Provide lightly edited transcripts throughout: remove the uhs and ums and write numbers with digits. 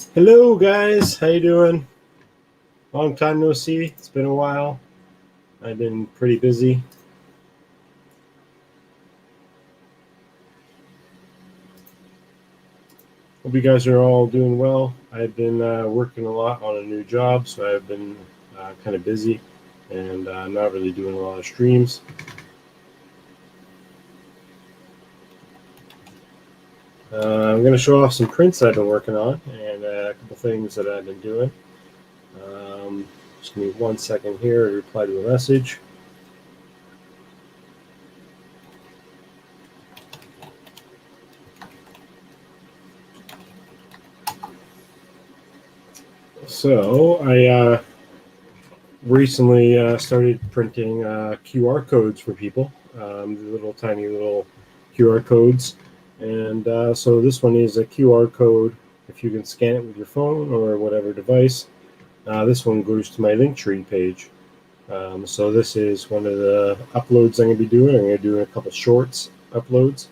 Hello guys, how you doing? Long time no see. It's been a while. I've been pretty busy. Hope you guys are all doing well. I've been working a lot on a new job, so I've been kind of busy and not really doing a lot of streams. I'm going to show off some prints I've been working on and a couple things that I've been doing. Um, just give me 1 second here to reply to a message. So I recently started printing QR codes for people, the little tiny little QR codes. And so this one is a QR code. If you can scan it with your phone or whatever device, this one goes to my Linktree page. So this is one of the uploads I'm going to be doing. I'm going to do a couple shorts uploads.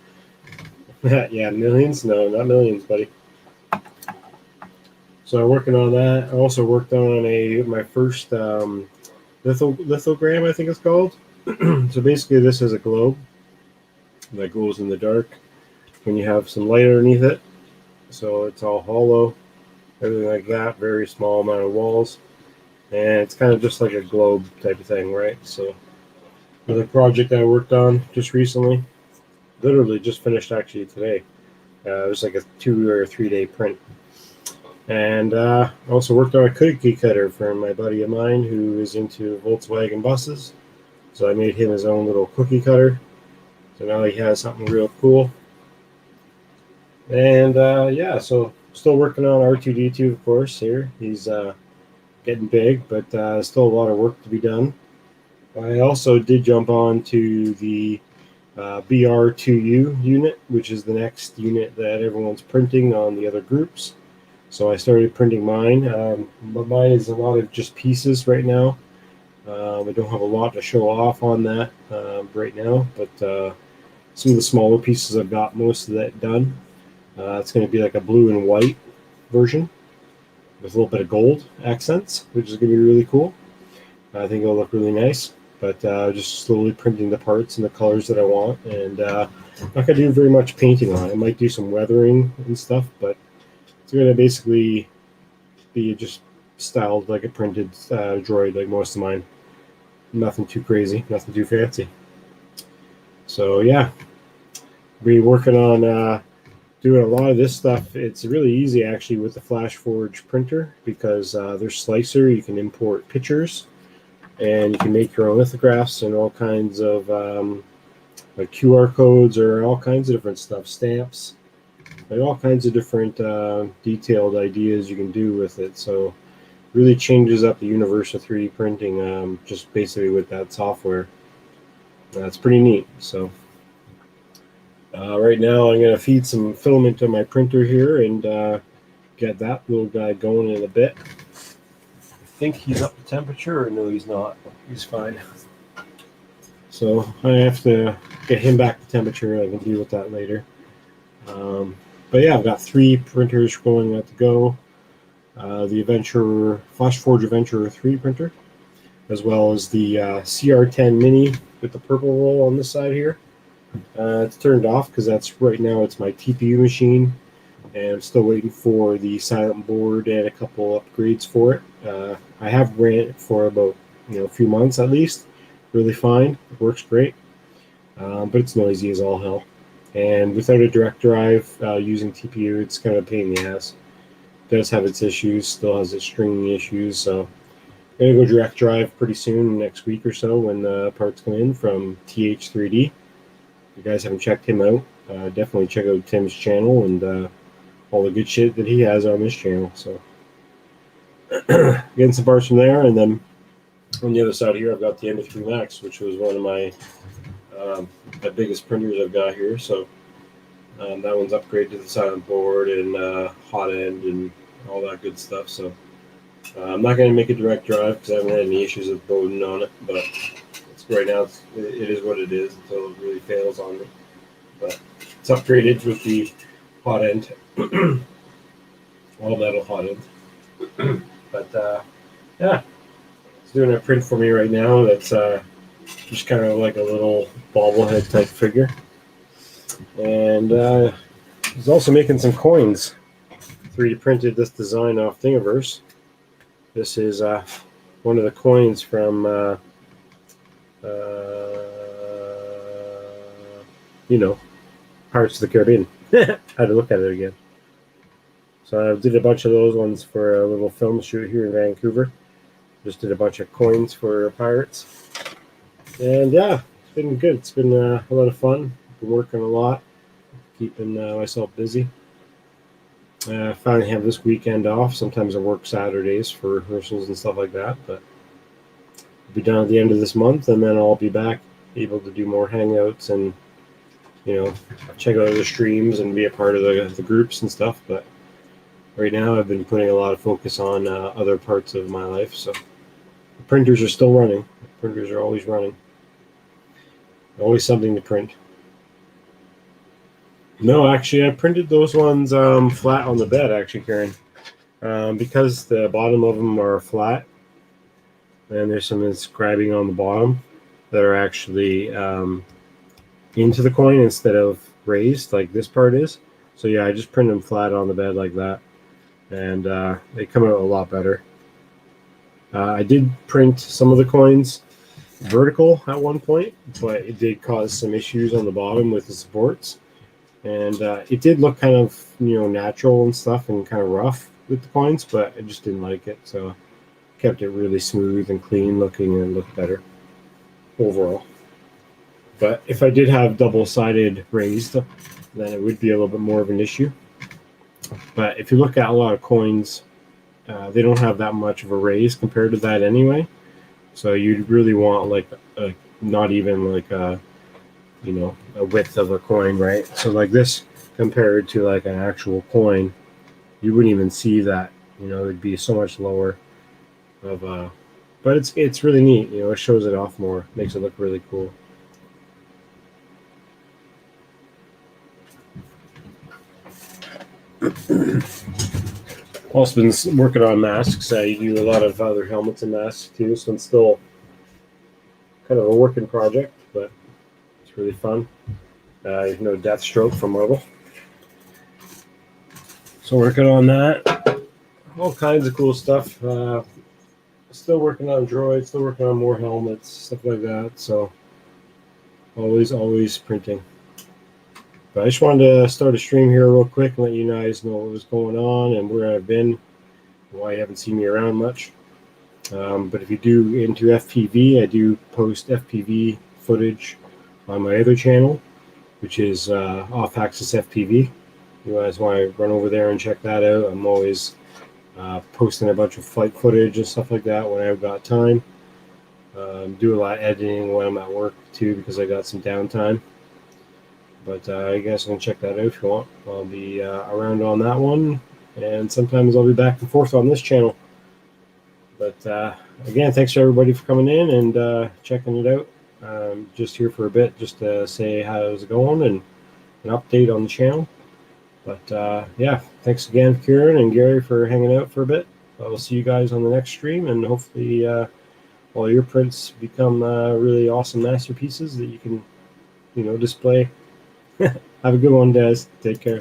Yeah, millions? No, not millions, buddy. So I'm working on that. I also worked on my first lithogram, I think it's called. So basically, this is a globe that glows in the dark when you have some light underneath it. So it's all hollow, everything like that. Very small amount of walls, and it's kind of just like a globe type of thing, right? So another project I worked on just recently, literally just finished actually today. It was like a 2 or 3 day print. And I also worked on a cookie cutter for my buddy of mine who is into Volkswagen buses. So I made him his own little cookie cutter. So now he has something real cool. And yeah, so still working on R2D2, of course. Here he's getting big, but still a lot of work to be done. I also did jump on to the BR2U unit, which is the next unit that everyone's printing on the other groups. So I started printing mine. But mine is a lot of just pieces right now. I don't have a lot to show off on that right now, but some of the smaller pieces I've got most of that done. It's going to be like a blue and white version with a little bit of gold accents, which is going to be really cool. I think it'll look really nice. But just slowly printing the parts and the colors that I want, and I'm not going to do very much painting on it. I might do some weathering and stuff, but it's going to basically be just styled like a printed droid, like most of mine. Nothing too crazy, nothing too fancy. So yeah, be working on doing a lot of this stuff. It's really easy actually with the FlashForge printer because there's Slicer. You can import pictures, and you can make your own lithographs and all kinds of like QR codes or all kinds of different stuff, stamps, like all kinds of different detailed ideas you can do with it. So really changes up the universe of 3D printing just basically with that software. That's pretty neat. So right now I'm going to feed some filament to my printer here and get that little guy going in a bit. I think he's up to temperature, or no, he's not. He's fine. So I have to get him back to temperature. I can deal with that later. But yeah, I've got 3 printers going at the go. The Adventure FlashForge Adventure 3 printer, as well as the CR10 Mini with the purple roll on this side here. It's turned off because that's right now it's my TPU machine, and I'm still waiting for the silent board and a couple upgrades for it. I have ran it for about a few months at least, really fine. It works great, but it's noisy as all hell. And without a direct drive using TPU, it's kind of a pain in the ass. It does have its issues, still has its stringing issues, so I'm going to go direct drive pretty soon, next week or so, when the parts come in from TH3D. If you guys haven't checked him out, definitely check out Tim's channel and all the good shit that he has on his channel. So getting some parts from there, and then on the other side here, I've got the M3 Max, which was one of my the biggest printers I've got here. So that one's upgraded to the silent board and hot end and all that good stuff. So I'm not going to make a direct drive because I haven't had any issues with Bowden on it, but right now it is what it is until it really fails on me. But it's upgraded with the hot end. all metal hot end. But yeah, it's doing a print for me right now. That's just kind of like a little bobblehead type figure, and he's also making some coins. 3D printed this design off Thingiverse. This is one of the coins from you know, Pirates of the Caribbean. I had to look at it again. So I did a bunch of those ones for a little film shoot here in Vancouver. Just did a bunch of coins for pirates. And yeah, it's been good. It's been a lot of fun. Been working a lot, keeping myself busy. Finally have this weekend off. Sometimes I work Saturdays for rehearsals and stuff like that, but I'll be done at the end of this month, and then I'll be back able to do more hangouts and check out other streams and be a part of the groups and stuff. But right now I've been putting a lot of focus on other parts of my life. So the printers are still running. The printers are always running. Always something to print. No, actually, I printed those ones flat on the bed, actually, Karen. Because the bottom of them are flat, and there's some inscribing on the bottom that are actually into the coin instead of raised, like this part is. So yeah, I just print them flat on the bed like that, and they come out a lot better. I did print some of the coins vertical at one point, but it did cause some issues on the bottom with the supports. And it did look kind of, natural and stuff and kind of rough with the coins, but I just didn't like it. So I kept it really smooth and clean looking and looked better overall. But if I did have double-sided raised, then it would be a little bit more of an issue. But if you look at a lot of coins, they don't have that much of a raise compared to that anyway. So you'd really want like not even like a width of a coin, right? So like this compared to like an actual coin, you wouldn't even see that. It'd be so much lower of but it's really neat. It shows it off more, makes it look really cool. Also been working on masks. I do a lot of other helmets and masks too, so it's still kind of a working project, but it's really fun. Deathstroke from Marvel. So working on that. All kinds of cool stuff. Still working on droids, still working on more helmets, stuff like that. So always printing. But I just wanted to start a stream here real quick and let you guys know what was going on and where I've been, why you haven't seen me around much. But if you do into FPV, I do post FPV footage on my other channel, which is Off-Axis FPV. You guys want to run over there and check that out. I'm always posting a bunch of flight footage and stuff like that when I've got time. Do a lot of editing when I'm at work too, because I got some downtime. But you guys can check that out if you want. I'll be around on that one, and sometimes I'll be back and forth on this channel. But again, thanks to everybody for coming in and checking it out. Just here for a bit, just to say how's it going and an update on the channel. But yeah, thanks again, Kieran and Gary, for hanging out for a bit. I'll see you guys on the next stream, and hopefully all your prints become really awesome masterpieces that you can, display. Have a good one, guys. Take care.